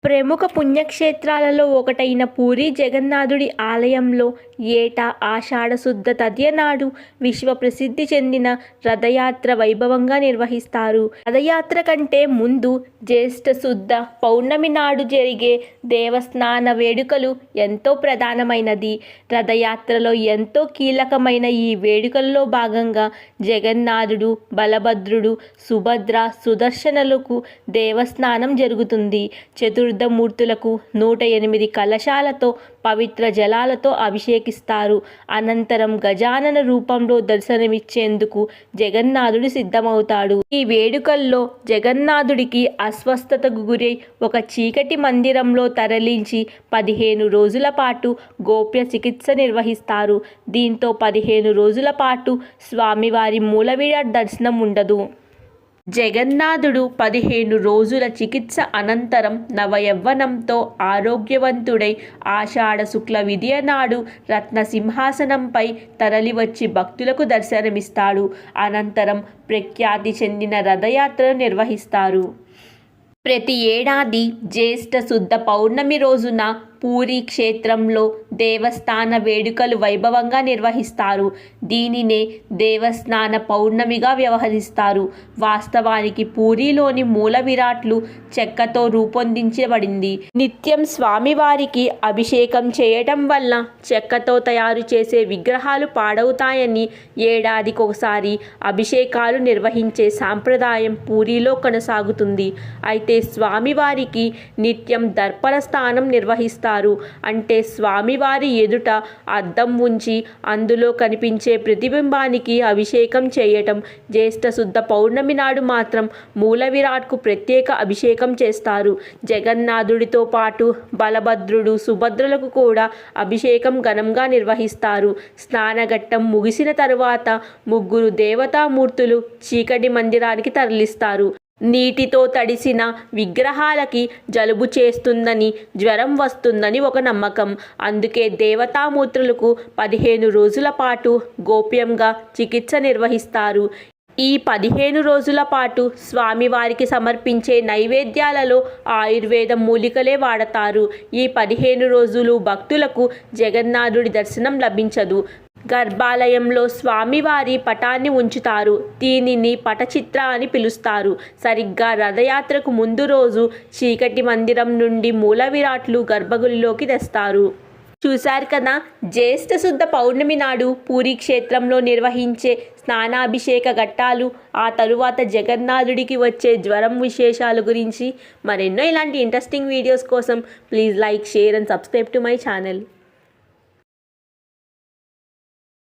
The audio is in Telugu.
ప్రముఖ పుణ్యక్షేత్రాలలో ఒకటైన పూరీ జగన్నాథుడి ఆలయంలో ఏటా ఆషాఢశుద్ధ తదియనాడు విశ్వప్రసిద్ధి చెందిన రథయాత్ర వైభవంగా నిర్వహిస్తారు. రథయాత్ర కంటే ముందు జ్యేష్ఠ శుద్ధ పౌర్ణమి నాడు జరిగే దేవస్నాన వేడుకలు ఎంతో ప్రధానమైనది. రథయాత్రలో ఎంతో కీలకమైన ఈ వేడుకల్లో భాగంగా జగన్నాథుడు, బలభద్రుడు, సుభద్ర, సుదర్శనులకు దేవస్నానం జరుగుతుంది. మూర్తులకు 108 కలశాలతో పవిత్ర జలాలతో అభిషేకిస్తారు. అనంతరం గజానన రూపంలో దర్శనమిచ్చేందుకు జగన్నాథుడు సిద్ధమవుతాడు. ఈ వేడుకల్లో జగన్నాథుడికి అస్వస్థతకు గురై ఒక చీకటి మందిరంలో తరలించి 15 రోజుల పాటు గోప్య చికిత్స నిర్వహిస్తారు. దీంతో 15 రోజుల పాటు స్వామివారి మూలవిరాట్ దర్శనం ఉండదు. జగన్నాథుడు 15 రోజుల చికిత్స అనంతరం నవయవ్వనంతో ఆరోగ్యవంతుడై ఆషాఢ శుక్ల విదియ నాడు రత్నసింహాసనంపై తరలివచ్చి భక్తులకు దర్శనమిస్తాడు. అనంతరం ప్రఖ్యాతి చెందిన రథయాత్రను నిర్వహిస్తారు. ప్రతి ఏడాది జ్యేష్ఠ శుద్ధ పౌర్ణమి రోజున పూరీ క్షేత్రంలో దేవస్థాన వేడుకలు వైభవంగా నిర్వహిస్తారు. దీనినే దేవస్నాన పౌర్ణమిగా వ్యవహరిస్తారు. వాస్తవానికి పూరీలోని మూల విరాట్లు చెక్కతో రూపొందించబడింది. నిత్యం స్వామివారికి అభిషేకం చేయటం వల్ల చెక్కతో తయారు చేసే విగ్రహాలు పాడవుతాయని ఏడాదికొకసారి అభిషేకాలు నిర్వహించే సాంప్రదాయం పూరీలో కొనసాగుతుంది. అయితే స్వామివారికి నిత్యం దర్పణ స్నానం నిర్వహిస్తారు. అంటే స్వామివారి ఎదుట అద్దం ఉంచి అందులో కనిపించే ప్రతిబింబానికి అభిషేకం చేయటం. జ్యేష్ఠ శుద్ధ పౌర్ణమి నాడు మాత్రం మూల విరాట్కు ప్రత్యేక అభిషేకం చేస్తారు. జగన్నాథుడితో పాటు బలభద్రుడు, సుభద్రలకు కూడా అభిషేకం ఘనంగా నిర్వహిస్తారు. స్నానఘట్టం ముగిసిన తరువాత ముగ్గురు దేవతామూర్తులు చీకటి మందిరానికి తరలిస్తారు. నీటితో తడిసిన విగ్రహాలకి జలుబు చేస్తుందని, జ్వరం వస్తుందని ఒక నమ్మకం. అందుకే దేవతామూర్తులకు 15 రోజుల పాటు గోప్యంగా చికిత్స నిర్వహిస్తారు. ఈ 15 రోజుల పాటు స్వామివారికి సమర్పించే నైవేద్యాలలో ఆయుర్వేద మూలికలే వాడతారు. ఈ 15 రోజులు భక్తులకు జగన్నాథుడి దర్శనం లభించదు. గర్భాలయంలో స్వామివారి పటాన్ని ఉంచుతారు. దీనిని పటచిత్ర అని పిలుస్తారు. సరిగ్గా రథయాత్రకు ముందు రోజు చీకటి మందిరం నుండి మూల విరాట్లు గర్భగుడిలోకి తెస్తారు. చూశారు కదా, జ్యేష్ఠ శుద్ధ పౌర్ణమి నాడు పూరీ క్షేత్రంలో నిర్వహించే స్నానాభిషేక ఘట్టాలు, ఆ తరువాత జగన్నాథుడికి వచ్చే జ్వరం విశేషాల గురించి. మరెన్నో ఇలాంటి ఇంట్రెస్టింగ్ వీడియోస్ కోసం please like, share and subscribe to my channel.